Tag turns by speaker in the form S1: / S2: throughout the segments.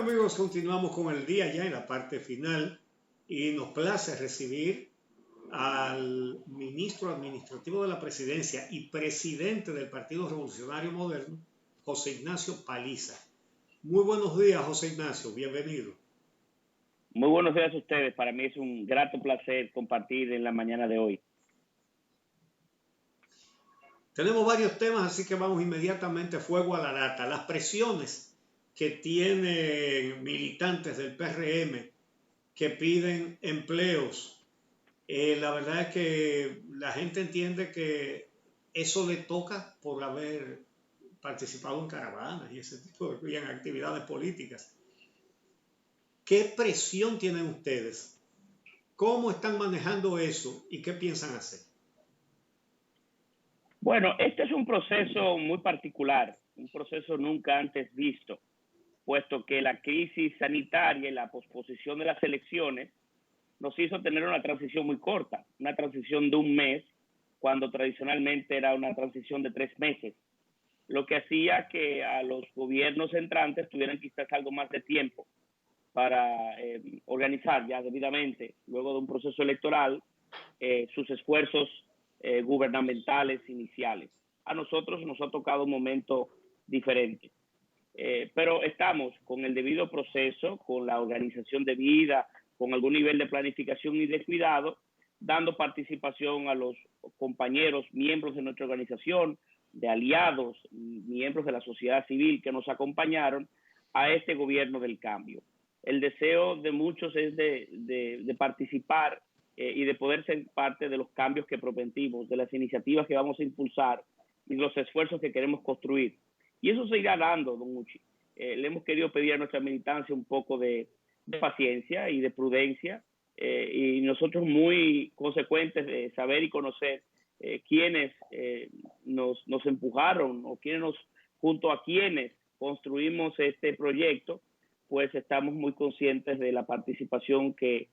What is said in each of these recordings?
S1: amigos, continuamos con el día ya en la parte final y nos place recibir al ministro administrativo de la presidencia y presidente del Partido Revolucionario Moderno, José Ignacio Paliza. Muy buenos días, José Ignacio, bienvenido.
S2: Muy buenos días a ustedes. Para mí es un grato placer compartir en la mañana de hoy.
S1: Tenemos varios temas, así que vamos inmediatamente fuego a la lata. Las presiones que tienen militantes del PRM que piden empleos. La verdad es que la gente entiende que eso le toca por haber participado en caravanas y ese tipo de en actividades políticas. ¿Qué presión tienen ustedes? ¿Cómo están manejando eso y qué piensan hacer?
S2: Bueno, este es un proceso muy particular, un proceso nunca antes visto, puesto que la crisis sanitaria y la posposición de las elecciones nos hizo tener una transición muy corta, una transición de un mes, cuando tradicionalmente era una transición de 3 meses, lo que hacía que a los gobiernos entrantes tuvieran quizás algo más de tiempo para organizar ya debidamente, luego de un proceso electoral, sus esfuerzos gubernamentales iniciales. A nosotros nos ha tocado un momento diferente. Pero estamos con el debido proceso, con la organización debida, con algún nivel de planificación y de cuidado, dando participación a los compañeros, miembros de nuestra organización, de aliados, miembros de la sociedad civil que nos acompañaron a este gobierno del cambio. El deseo de muchos es de participar y de poder ser parte de los cambios que prometimos, de las iniciativas que vamos a impulsar y de los esfuerzos que queremos construir. Y eso se irá dando, don Uchi. Le hemos querido pedir a nuestra militancia un poco de paciencia y de prudencia, y nosotros muy consecuentes de saber y conocer quiénes nos empujaron o junto a quienes construimos este proyecto, pues estamos muy conscientes de la participación que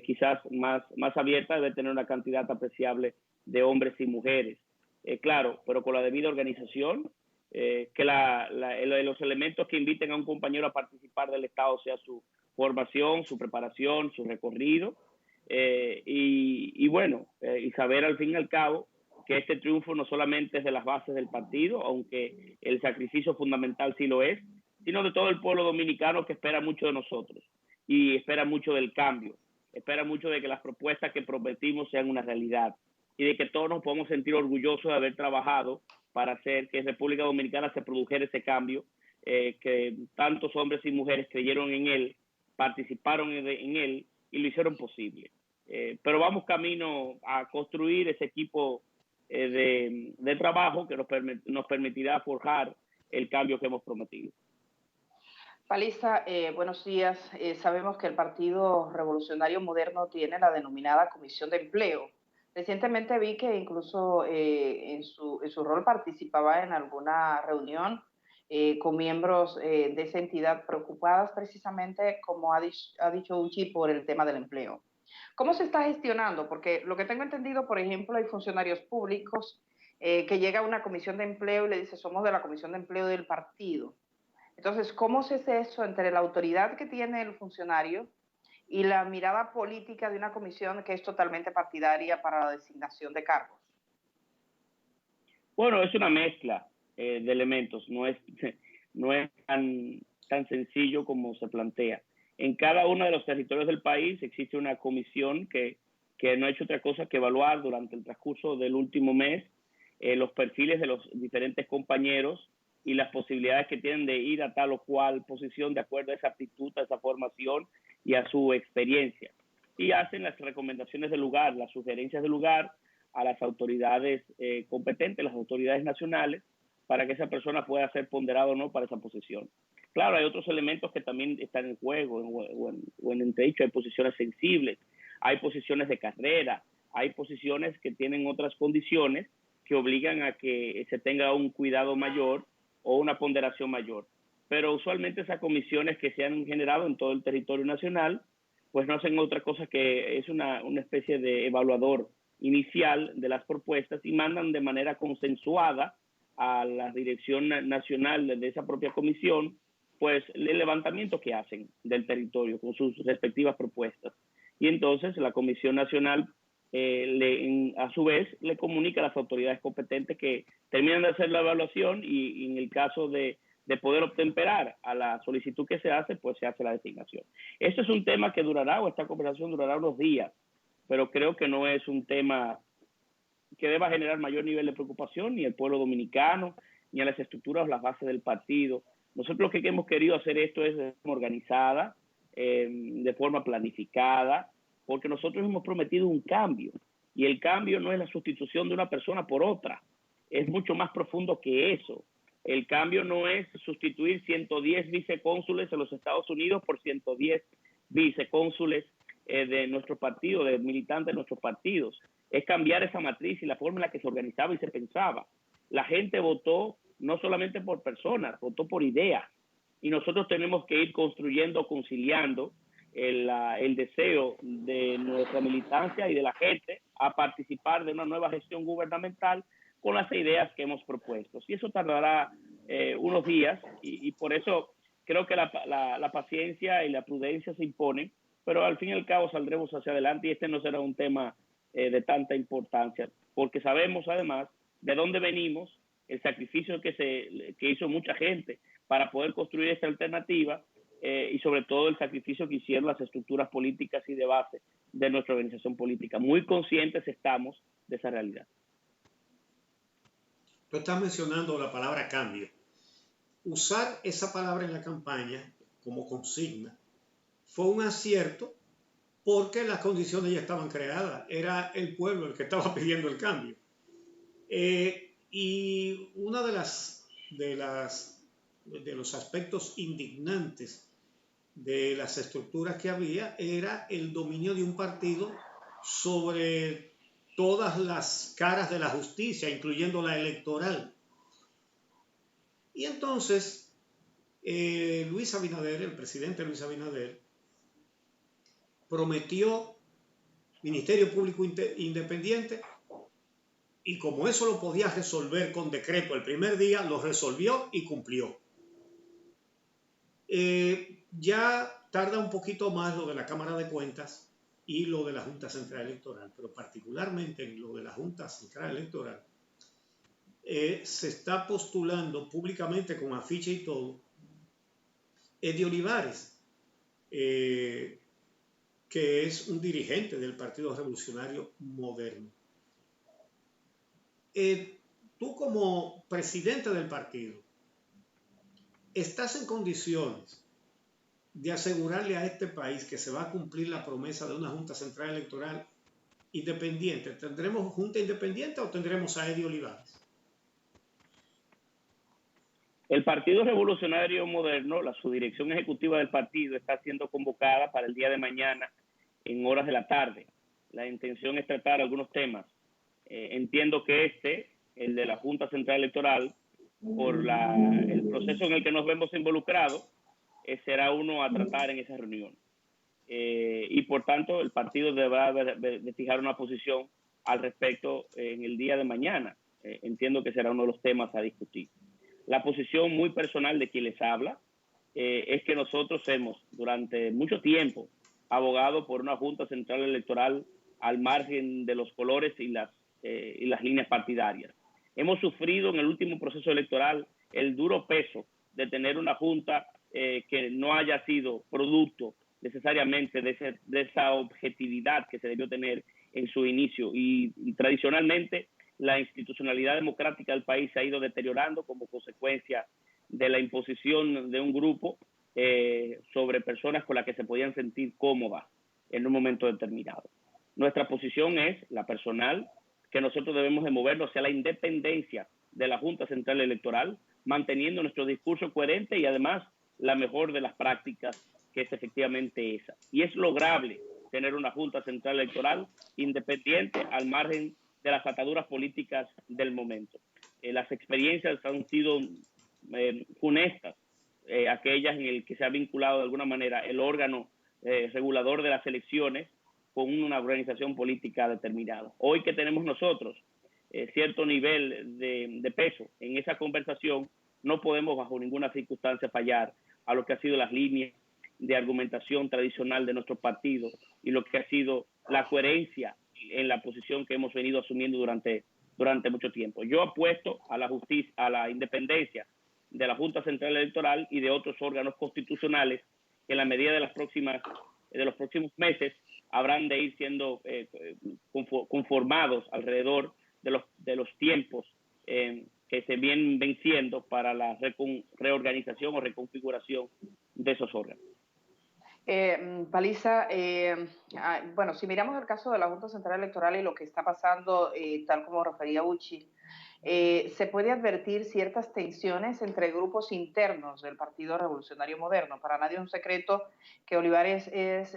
S2: quizás más abierta debe tener una cantidad apreciable de hombres y mujeres. Claro, pero con la debida organización, que los elementos que inviten a un compañero a participar del Estado sea su formación, su preparación, su recorrido, y saber al fin y al cabo que este triunfo no solamente es de las bases del partido, aunque el sacrificio fundamental sí lo es, sino de todo el pueblo dominicano que espera mucho de nosotros y espera mucho del cambio, espera mucho de que las propuestas que prometimos sean una realidad y de que todos nos podamos sentir orgullosos de haber trabajado para hacer que en República Dominicana se produjera ese cambio, que tantos hombres y mujeres creyeron en él, participaron en él y lo hicieron posible. Pero vamos camino a construir ese equipo de trabajo que nos permitirá forjar el cambio que hemos prometido.
S3: Paliza, buenos días. Sabemos que el Partido Revolucionario Moderno tiene la denominada Comisión de Empleo. Recientemente vi que incluso en su rol participaba en alguna reunión con miembros de esa entidad preocupadas precisamente, como ha dicho Uchi, por el tema del empleo. ¿Cómo se está gestionando? Porque lo que tengo entendido, por ejemplo, hay funcionarios públicos que llega a una comisión de empleo y le dice, somos de la Comisión de Empleo del partido. Entonces, ¿cómo se hace eso entre la autoridad que tiene el funcionario y la mirada política de una comisión que es totalmente partidaria para la designación de cargos?
S2: Bueno, es una mezcla de elementos, no es tan sencillo como se plantea. En cada uno de los territorios del país existe una comisión que no ha hecho otra cosa que evaluar durante el transcurso del último mes los perfiles de los diferentes compañeros y las posibilidades que tienen de ir a tal o cual posición de acuerdo a esa aptitud, a esa formación y a su experiencia. Y hacen las recomendaciones del lugar, las sugerencias del lugar a las autoridades competentes, las autoridades nacionales, para que esa persona pueda ser ponderada o no para esa posición. Claro, hay otros elementos que también están en juego o en entredicho. Hay posiciones sensibles, hay posiciones de carrera, hay posiciones que tienen otras condiciones que obligan a que se tenga un cuidado mayor o una ponderación mayor. Pero usualmente esas comisiones que se han generado en todo el territorio nacional, pues no hacen otra cosa que es una especie de evaluador inicial de las propuestas y mandan de manera consensuada a la dirección nacional de esa propia comisión pues el levantamiento que hacen del territorio con sus respectivas propuestas. Y entonces la Comisión Nacional a su vez le comunica a las autoridades competentes que terminan de hacer la evaluación y en el caso de poder obtemperar a la solicitud que se hace, pues se hace la designación. Esto es un tema que durará, o esta conversación durará unos días, pero creo que no es un tema que deba generar mayor nivel de preocupación ni al pueblo dominicano, ni a las estructuras o las bases del partido. Nosotros lo que hemos querido hacer esto es de forma organizada, de forma planificada, porque nosotros hemos prometido un cambio, y el cambio no es la sustitución de una persona por otra, es mucho más profundo que eso. El cambio no es sustituir 110 vicecónsules en los Estados Unidos por 110 vicecónsules de nuestro partido, de militantes de nuestros partidos. Es cambiar esa matriz y la forma en la que se organizaba y se pensaba. La gente votó no solamente por personas, votó por ideas. Y nosotros tenemos que ir construyendo, conciliando el deseo de nuestra militancia y de la gente a participar de una nueva gestión gubernamental con las ideas que hemos propuesto. Y eso tardará unos días y por eso creo que la paciencia y la prudencia se imponen, pero al fin y al cabo saldremos hacia adelante y este no será un tema de tanta importancia, porque sabemos además de dónde venimos, el sacrificio que hizo mucha gente para poder construir esta alternativa y sobre todo el sacrificio que hicieron las estructuras políticas y de base de nuestra organización política. Muy conscientes estamos de esa realidad.
S1: Tú estás mencionando la palabra cambio. Usar esa palabra en la campaña como consigna fue un acierto porque las condiciones ya estaban creadas. Era el pueblo el que estaba pidiendo el cambio. Y una de los aspectos indignantes de las estructuras que había era el dominio de un partido sobre todas las caras de la justicia, incluyendo la electoral. Y entonces Luis Abinader, el presidente Luis Abinader, prometió Ministerio Público Independiente y como eso lo podía resolver con decreto el primer día, lo resolvió y cumplió. Ya tarda un poquito más lo de la Cámara de Cuentas y lo de la Junta Central Electoral, pero particularmente en lo de la Junta Central Electoral se está postulando públicamente con afiche y todo Eddie Olivares, que es un dirigente del Partido Revolucionario Moderno. Tú como presidente del partido, ¿estás en condiciones de asegurarle a este país que se va a cumplir la promesa de una Junta Central Electoral independiente? ¿Tendremos Junta Independiente o tendremos a Eddie Olivares?
S2: El Partido Revolucionario Moderno, la subdirección ejecutiva del partido, está siendo convocada para el día de mañana en horas de la tarde. La intención es tratar algunos temas. Entiendo que el de la Junta Central Electoral, por el proceso en el que nos vemos involucrados, será uno a tratar en esa reunión. Y por tanto, el partido deberá de fijar una posición al respecto en el día de mañana. Entiendo que será uno de los temas a discutir. La posición muy personal de quien les habla es que nosotros hemos durante mucho tiempo abogado por una Junta Central Electoral al margen de los colores y las líneas partidarias. Hemos sufrido en el último proceso electoral el duro peso de tener una Junta que no haya sido producto necesariamente de esa objetividad que se debió tener en su inicio y tradicionalmente la institucionalidad democrática del país se ha ido deteriorando como consecuencia de la imposición de un grupo sobre personas con las que se podían sentir cómodas en un momento determinado. Nuestra posición es la personal, que nosotros debemos de movernos hacia la independencia de la Junta Central Electoral, manteniendo nuestro discurso coherente y además la mejor de las prácticas, que es efectivamente esa. Y es lograble tener una Junta Central Electoral independiente al margen de las ataduras políticas del momento. Las experiencias han sido funestas, aquellas en el que se ha vinculado de alguna manera el órgano regulador de las elecciones con una organización política determinada. Hoy que tenemos nosotros cierto nivel de peso en esa conversación, no podemos bajo ninguna circunstancia fallar a lo que ha sido las líneas de argumentación tradicional de nuestro partido y lo que ha sido la coherencia en la posición que hemos venido asumiendo durante mucho tiempo. Yo apuesto a la justicia, a la independencia de la Junta Central Electoral y de otros órganos constitucionales que en la medida de los próximos meses habrán de ir siendo conformados alrededor de los tiempos que se vienen venciendo para la reorganización o reconfiguración de esos órganos.
S3: Paliza, bueno, si miramos el caso de la Junta Central Electoral y lo que está pasando, tal como refería Uchi, se puede advertir ciertas tensiones entre grupos internos del Partido Revolucionario Moderno. Para nadie es un secreto que Olivares es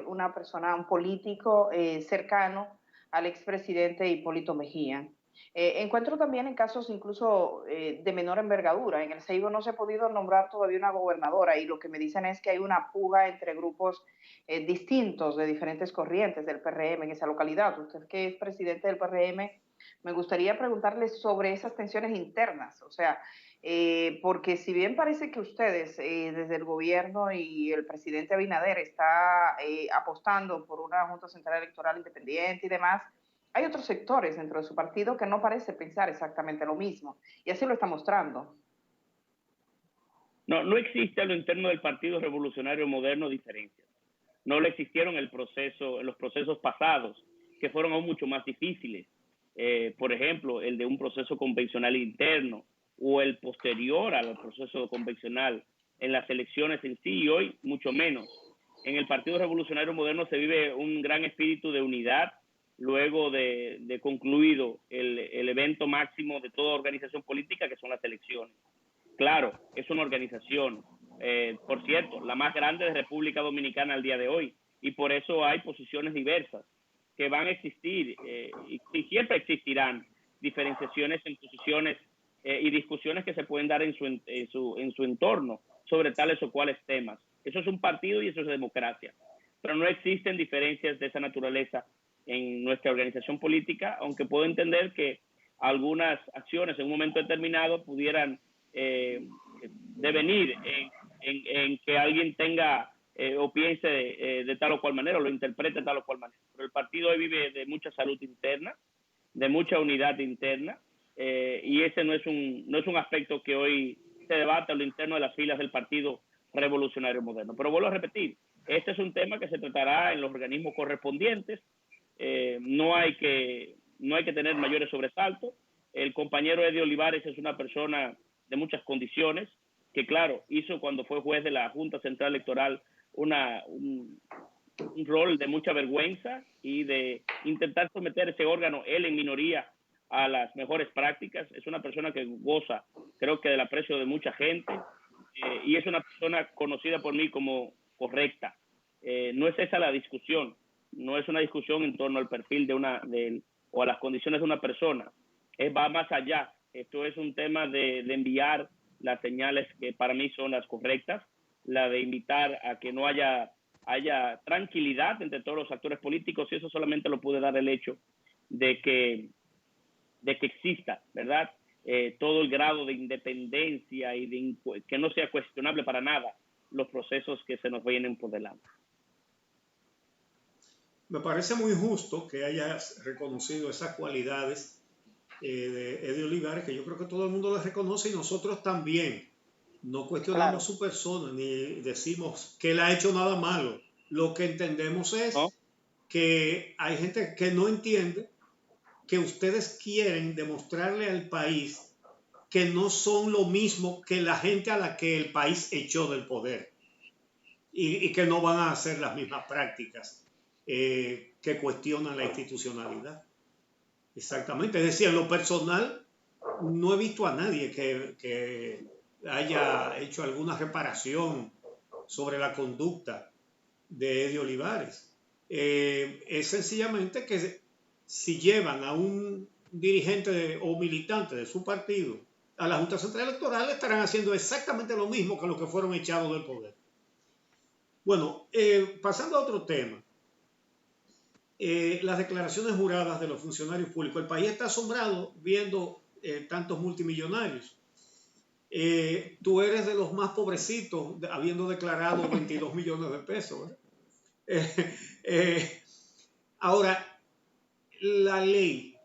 S3: una persona, un político cercano al expresidente Hipólito Mejía. Encuentro también en casos incluso de menor envergadura. En el Seibo no se ha podido nombrar todavía una gobernadora y lo que me dicen es que hay una puja entre grupos distintos de diferentes corrientes del PRM en esa localidad. Usted que es presidente del PRM, me gustaría preguntarle sobre esas tensiones internas, o sea, porque si bien parece que ustedes desde el gobierno y el presidente Abinader está apostando por una Junta Central Electoral independiente y demás, hay otros sectores dentro de su partido que no parece pensar exactamente lo mismo, y así lo está mostrando.
S2: No existe a lo interno del Partido Revolucionario Moderno diferencias. No lo existieron en los procesos pasados, que fueron aún mucho más difíciles. Por ejemplo, el de un proceso convencional interno o el posterior al proceso convencional en las elecciones en sí, y hoy mucho menos. En el Partido Revolucionario Moderno se vive un gran espíritu de unidad luego de concluido el evento máximo de toda organización política, que son las elecciones. Claro, es una organización, por cierto, la más grande de República Dominicana al día de hoy, y por eso hay posiciones diversas que van a existir y siempre existirán diferenciaciones en posiciones y discusiones que se pueden dar en su entorno sobre tales o cuales temas. Eso es un partido y eso es democracia, pero no existen diferencias de esa naturaleza en nuestra organización política, aunque puedo entender que algunas acciones en un momento determinado pudieran devenir en que alguien tenga o piense de tal o cual manera, o lo interprete de tal o cual manera. Pero el partido hoy vive de mucha salud interna, de mucha unidad interna, y ese no es un aspecto que hoy se debate a lo interno de las filas del Partido Revolucionario Moderno. Pero vuelvo a repetir, este es un tema que se tratará en los organismos correspondientes. No hay que tener mayores sobresaltos. El compañero Eddie Olivares es una persona de muchas condiciones, que claro, hizo cuando fue juez de la Junta Central Electoral un rol de mucha vergüenza y de intentar someter ese órgano, él en minoría, a las mejores prácticas. Es una persona que goza, creo que, del aprecio de mucha gente, y es una persona conocida por mí como correcta. No es esa la discusión, no es una discusión en torno al perfil o a las condiciones de una persona, va más allá. Esto es un tema de enviar las señales que para mí son las correctas, la de invitar a que no haya tranquilidad entre todos los actores políticos, y eso solamente lo puede dar el hecho de que exista, ¿verdad? Todo el grado de independencia y que no sea cuestionable para nada los procesos que se nos vienen por delante.
S1: Me parece muy justo que hayas reconocido esas cualidades de Eddie Olivares, que yo creo que todo el mundo las reconoce y nosotros también. No cuestionamos su persona ni decimos que él ha hecho nada malo. Lo que entendemos es que hay gente que no entiende que ustedes quieren demostrarle al país que no son lo mismo que la gente a la que el país echó del poder y que no van a hacer las mismas prácticas que cuestionan la institucionalidad. Exactamente, es decir, en lo personal no he visto a nadie que haya hecho alguna reparación sobre la conducta de Eddie Olivares. Es sencillamente que si llevan a un dirigente o militante de su partido a la Junta Central Electoral, estarán haciendo exactamente lo mismo que los que fueron echados del poder. Bueno, pasando a otro tema. Las declaraciones juradas de los funcionarios públicos. El país está asombrado viendo tantos multimillonarios. tú eres de los más pobrecitos, habiendo declarado 22 millones de pesos. Ahora, la ley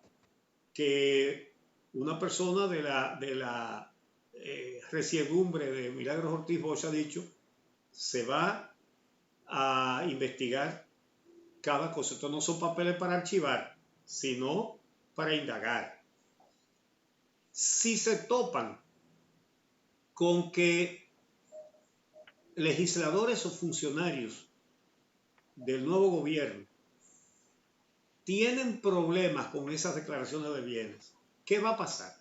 S1: que una persona de la resiedumbre de Milagros Ortiz Bosch ha dicho, se va a investigar cada cosa. Estos no son papeles para archivar, sino para indagar. Si se topan con que legisladores o funcionarios del nuevo gobierno tienen problemas con esas declaraciones de bienes, ¿qué va a pasar?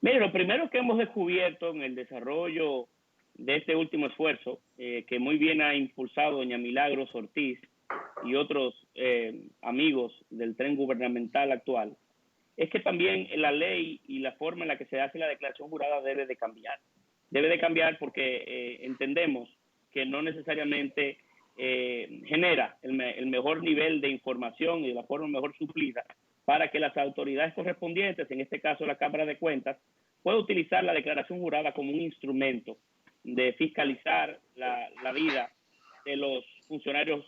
S2: Mire, lo primero que hemos descubierto en el desarrollo de este último esfuerzo, que muy bien ha impulsado doña Milagros Ortiz y otros amigos del tren gubernamental actual, es que también la ley y la forma en la que se hace la declaración jurada debe de cambiar. Debe de cambiar porque entendemos que no necesariamente genera el mejor nivel de información y de la forma mejor suplida para que las autoridades correspondientes, en este caso la Cámara de Cuentas, pueda utilizar la declaración jurada como un instrumento de fiscalizar la vida de los funcionarios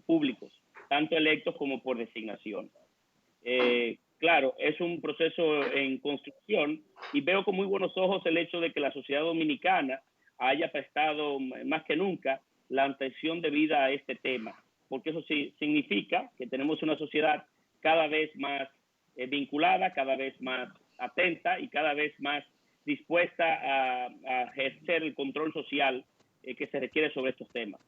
S2: públicos, tanto electos como por designación. Claro, es un proceso en construcción y veo con muy buenos ojos el hecho de que la sociedad dominicana haya prestado más que nunca la atención debida a este tema, porque eso sí significa que tenemos una sociedad cada vez más vinculada, cada vez más atenta y cada vez más dispuesta a ejercer el control social que se requiere sobre estos temas.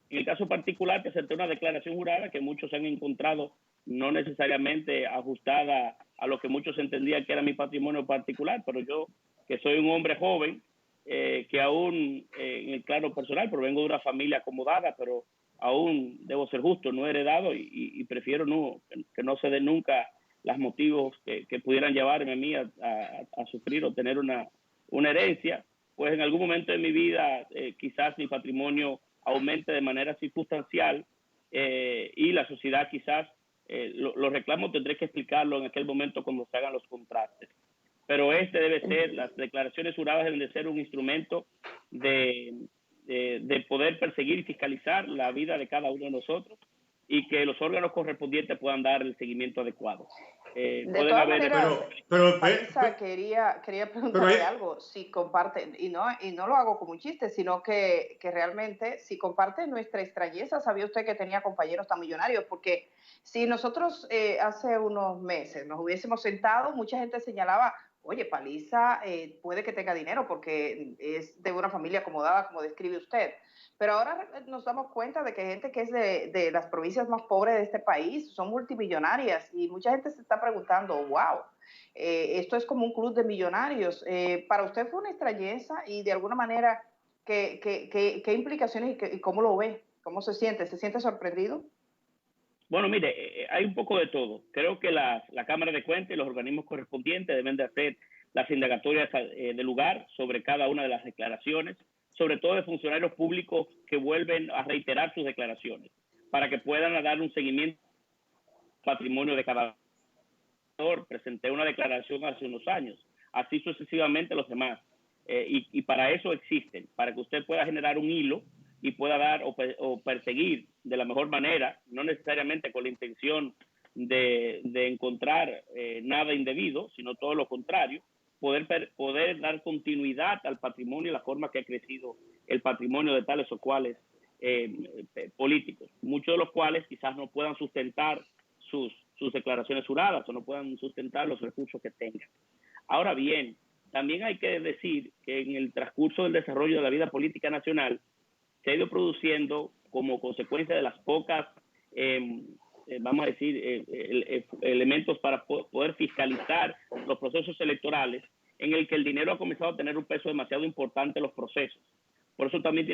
S2: En el caso particular, presenté una declaración jurada que muchos han encontrado no necesariamente ajustada a lo que muchos entendían que era mi patrimonio particular, pero yo, que soy un hombre joven, que aún en el plano personal, provengo de una familia acomodada, pero aún debo ser justo, no he heredado y prefiero que no se den nunca los motivos que pudieran llevarme a mí a sufrir o tener una herencia, pues en algún momento de mi vida quizás mi patrimonio aumente de manera circunstancial y la sociedad quizás los reclamos tendré que explicarlo en aquel momento cuando se hagan los contrastes. Pero las declaraciones juradas deben de ser un instrumento de poder perseguir y fiscalizar la vida de cada uno de nosotros y que los órganos correspondientes puedan dar el seguimiento adecuado.
S3: De todas maneras, Paliza, quería preguntarle
S1: pero,
S3: algo, si comparte, y no lo hago como un chiste, sino que realmente, si comparte nuestra extrañeza, ¿sabía usted que tenía compañeros tan millonarios? Porque si nosotros hace unos meses nos hubiésemos sentado, mucha gente señalaba, oye, Paliza puede que tenga dinero porque es de una familia acomodada, como describe usted. Pero ahora nos damos cuenta de que gente que es de las provincias más pobres de este país son multimillonarias y mucha gente se está preguntando, wow, esto es como un club de millonarios. Para usted fue una extrañeza y de alguna manera, ¿qué implicaciones y cómo lo ve? ¿Cómo se siente? ¿Se siente sorprendido?
S2: Bueno, mire, hay un poco de todo. Creo que la Cámara de Cuentas y los organismos correspondientes deben de hacer las indagatorias de lugar sobre cada una de las declaraciones, sobre todo de funcionarios públicos que vuelven a reiterar sus declaraciones, para que puedan dar un seguimiento al patrimonio de cada uno. Presenté una declaración hace unos años, así sucesivamente los demás. Y para eso existen, para que usted pueda generar un hilo y pueda dar o perseguir de la mejor manera, no necesariamente con la intención de encontrar nada indebido, sino todo lo contrario, poder dar continuidad al patrimonio y la forma que ha crecido el patrimonio de tales o cuales políticos, muchos de los cuales quizás no puedan sustentar sus declaraciones juradas o no puedan sustentar los recursos que tengan. Ahora bien, también hay que decir que en el transcurso del desarrollo de la vida política nacional se ha ido produciendo como consecuencia de las pocas, vamos a decir, elementos para poder fiscalizar los procesos electorales, en el que el dinero ha comenzado a tener un peso demasiado importante en los procesos. Por eso también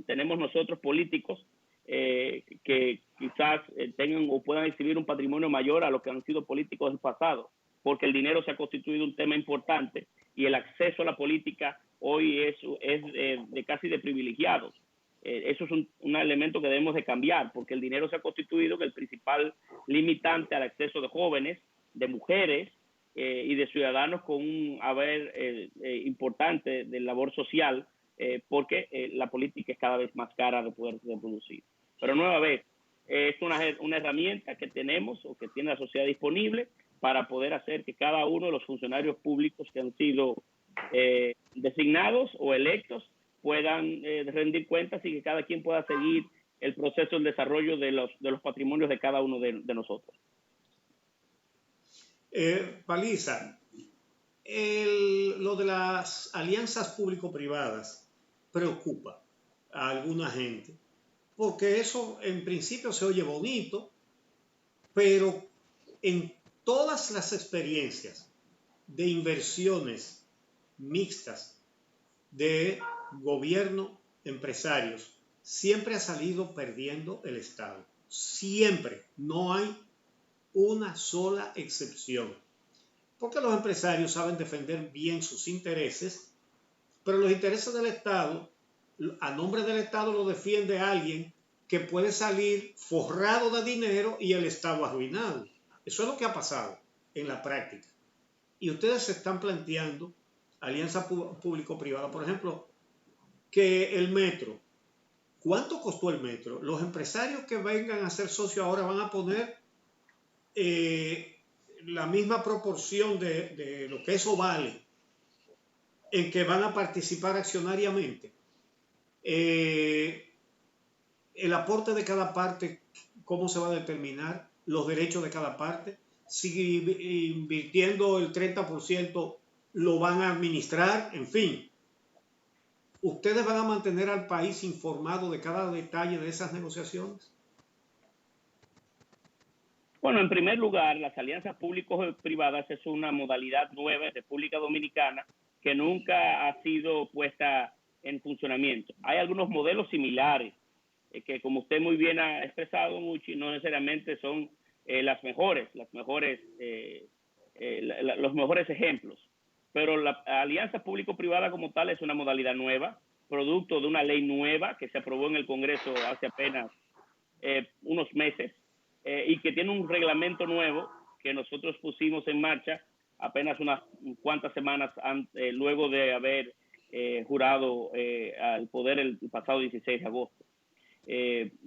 S2: tenemos nosotros políticos que quizás tengan o puedan exhibir un patrimonio mayor a lo que han sido políticos del pasado, porque el dinero se ha constituido un tema importante y el acceso a la política hoy es de casi de privilegiados. Eso es un elemento que debemos de cambiar, porque el dinero se ha constituido en el principal limitante al acceso de jóvenes, de mujeres y de ciudadanos con un haber importante de labor social, porque la política es cada vez más cara de poder reproducir. Pero nueva vez, es una herramienta que tenemos o que tiene la sociedad disponible para poder hacer que cada uno de los funcionarios públicos que han sido designados o electos puedan rendir cuentas y que cada quien pueda seguir el proceso del desarrollo de los patrimonios de cada uno de nosotros.
S1: Paliza, lo de las alianzas público-privadas preocupa a alguna gente, porque eso en principio se oye bonito, pero en todas las experiencias de inversiones mixtas de gobierno, empresarios, siempre ha salido perdiendo el Estado. Siempre. No hay una sola excepción. Porque los empresarios saben defender bien sus intereses, pero los intereses del Estado, a nombre del Estado lo defiende alguien que puede salir forrado de dinero y el Estado arruinado. Eso es lo que ha pasado en la práctica. Y ustedes se están planteando alianza público-privada. Por ejemplo, que el metro. ¿Cuánto costó el metro? Los empresarios que vengan a ser socios ahora van a poner la misma proporción de lo que eso vale en que van a participar accionariamente. El aporte de cada parte, ¿cómo se va a determinar? Los derechos de cada parte. Si invirtiendo el 30% lo van a administrar, en fin. ¿Ustedes van a mantener al país informado de cada detalle de esas negociaciones?
S2: Bueno, en primer lugar, las alianzas públicos-privadas es una modalidad nueva en República Dominicana que nunca ha sido puesta en funcionamiento. Hay algunos modelos similares que, como usted muy bien ha expresado, Muchi, no necesariamente son los mejores ejemplos. Pero la alianza público-privada como tal es una modalidad nueva, producto de una ley nueva que se aprobó en el Congreso hace apenas unos meses y que tiene un reglamento nuevo que nosotros pusimos en marcha apenas unas cuantas semanas luego de haber jurado al poder el pasado 16 de agosto.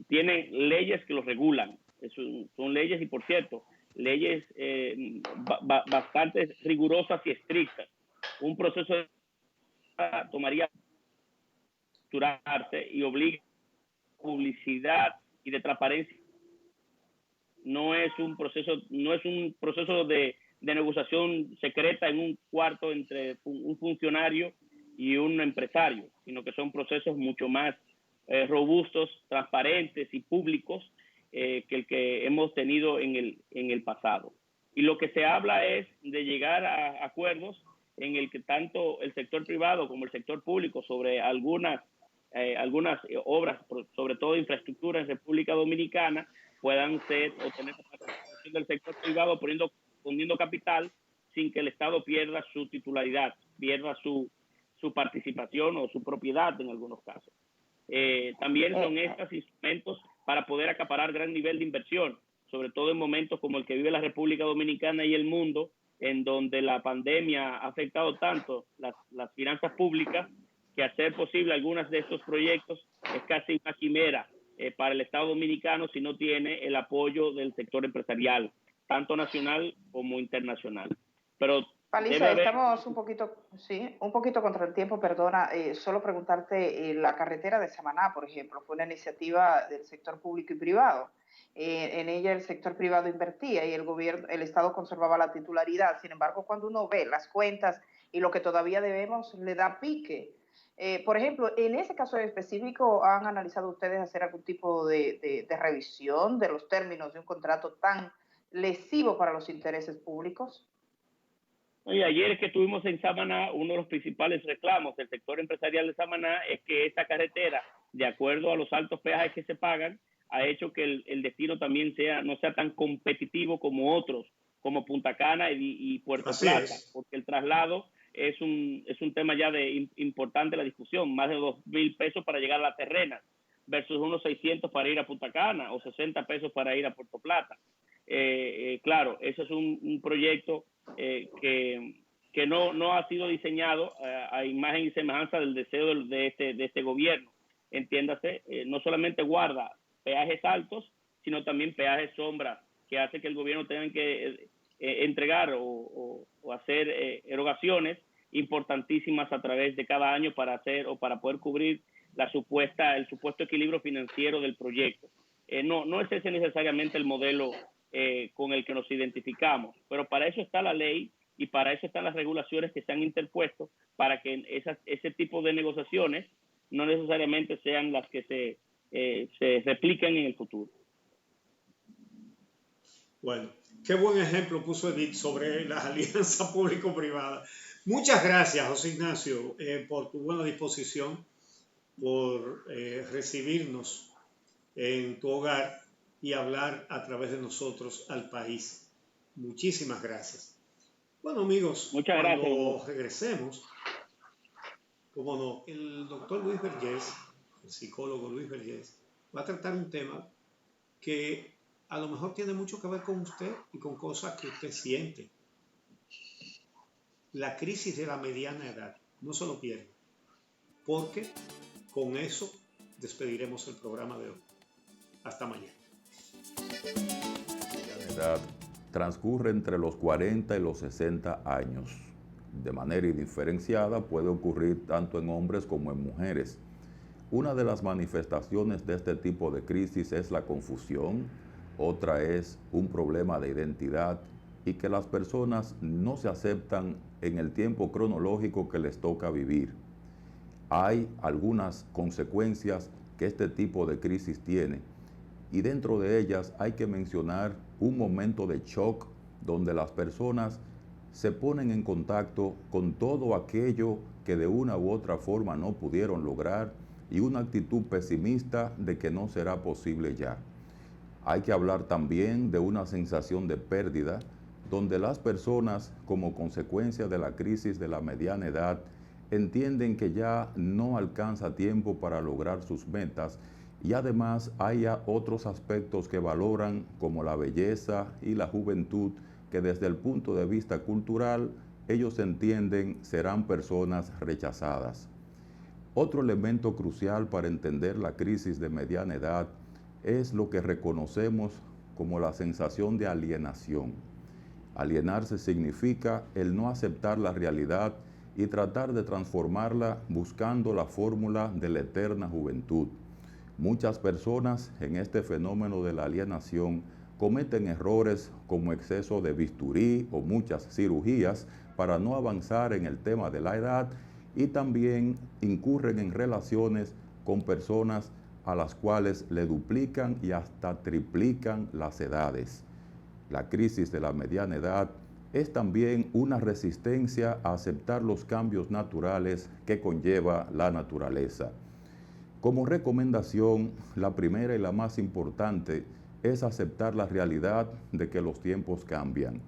S2: Tiene leyes que lo regulan, son leyes y, por cierto, leyes bastante rigurosas y estrictas. Un proceso tomaría y obliga publicidad y de transparencia. No es un proceso de negociación secreta en un cuarto entre un funcionario y un empresario, sino que son procesos mucho más robustos, transparentes y públicos que el que hemos tenido en el pasado. Y lo que se habla es de llegar a acuerdos en el que tanto el sector privado como el sector público sobre algunas obras, sobre todo infraestructura en República Dominicana, puedan tener la participación del sector privado poniendo capital sin que el Estado pierda su titularidad, pierda su participación o su propiedad en algunos casos. También son estos instrumentos para poder acaparar gran nivel de inversión, sobre todo en momentos como el que vive la República Dominicana y el mundo, en donde la pandemia ha afectado tanto las finanzas públicas, que hacer posible algunos de estos proyectos es casi una quimera para el Estado dominicano si no tiene el apoyo del sector empresarial, tanto nacional como internacional. Pero
S3: Paliza, estamos un poquito contra el tiempo, perdona. Solo preguntarte, la carretera de Samaná, por ejemplo, fue una iniciativa del sector público y privado. En ella el sector privado invertía y el Estado conservaba la titularidad. Sin embargo, cuando uno ve las cuentas y lo que todavía debemos, le da pique. Por ejemplo, en ese caso específico, ¿han analizado ustedes hacer algún tipo de revisión de los términos de un contrato tan lesivo para los intereses públicos?
S2: Y ayer que estuvimos en Samaná, uno de los principales reclamos del sector empresarial de Samaná es que esta carretera, de acuerdo a los altos peajes que se pagan, ha hecho que el destino también no sea tan competitivo como otros, como Punta Cana y Puerto Plata, porque el traslado es un tema ya importante la discusión, más de 2,000 pesos para llegar a La Terrena versus unos 600 para ir a Punta Cana o 60 pesos para ir a Puerto Plata. claro, eso es un proyecto que no ha sido diseñado a imagen y semejanza del deseo de este gobierno. Entiéndase, no solamente guarda peajes altos, sino también peajes sombra, que hace que el gobierno tenga que entregar o hacer erogaciones importantísimas a través de cada año para poder cubrir el supuesto equilibrio financiero del proyecto. No es ese necesariamente el modelo con el que nos identificamos, pero para eso está la ley y para eso están las regulaciones que se han interpuesto, para que ese tipo de negociaciones no necesariamente sean las que se repliquen en el futuro.
S1: Bueno, qué buen ejemplo puso Edith sobre las alianzas público-privadas. Muchas gracias, José Ignacio, por tu buena disposición, por recibirnos en tu hogar y hablar a través de nosotros al país. Muchísimas gracias. Bueno, amigos, cuando regresemos, como no, el doctor Luis Vergés, el psicólogo Luis Vergés, va a tratar un tema que a lo mejor tiene mucho que ver con usted y con cosas que usted siente. La crisis de la mediana edad. No se lo pierda, porque con eso despediremos el programa de hoy. Hasta mañana.
S4: La edad transcurre entre los 40 y los 60 años. De manera indiferenciada puede ocurrir tanto en hombres como en mujeres. Una de las manifestaciones de este tipo de crisis es la confusión, otra es un problema de identidad y que las personas no se aceptan en el tiempo cronológico que les toca vivir. Hay algunas consecuencias que este tipo de crisis tiene y dentro de ellas hay que mencionar un momento de shock donde las personas se ponen en contacto con todo aquello que de una u otra forma no pudieron lograr y una actitud pesimista de que no será posible ya. Hay que hablar también de una sensación de pérdida, donde las personas, como consecuencia de la crisis de la mediana edad, entienden que ya no alcanza tiempo para lograr sus metas y además hay otros aspectos que valoran, como la belleza y la juventud, que desde el punto de vista cultural ellos entienden serán personas rechazadas. Otro elemento crucial para entender la crisis de mediana edad es lo que reconocemos como la sensación de alienación. Alienarse significa el no aceptar la realidad y tratar de transformarla buscando la fórmula de la eterna juventud. Muchas personas en este fenómeno de la alienación cometen errores como exceso de bisturí o muchas cirugías para no avanzar en el tema de la edad y también incurren en relaciones con personas a las cuales le duplican y hasta triplican las edades. La crisis de la mediana edad es también una resistencia a aceptar los cambios naturales que conlleva la naturaleza. Como recomendación, la primera y la más importante es aceptar la realidad de que los tiempos cambian.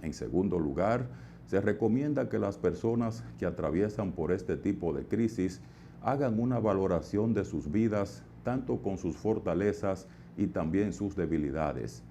S4: En segundo lugar, se recomienda que las personas que atraviesan por este tipo de crisis hagan una valoración de sus vidas, tanto con sus fortalezas y también sus debilidades.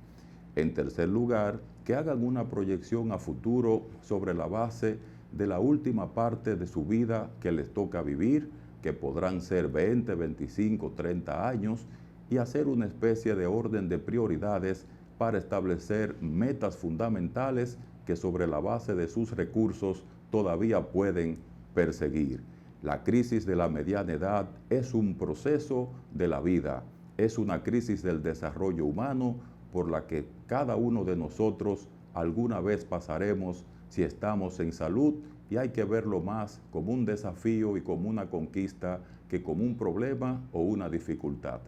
S4: En tercer lugar, que hagan una proyección a futuro sobre la base de la última parte de su vida que les toca vivir, que podrán ser 20, 25, 30 años, y hacer una especie de orden de prioridades para establecer metas fundamentales que sobre la base de sus recursos todavía pueden perseguir. La crisis de la mediana edad es un proceso de la vida, es una crisis del desarrollo humano por la que cada uno de nosotros alguna vez pasaremos si estamos en salud y hay que verlo más como un desafío y como una conquista que como un problema o una dificultad.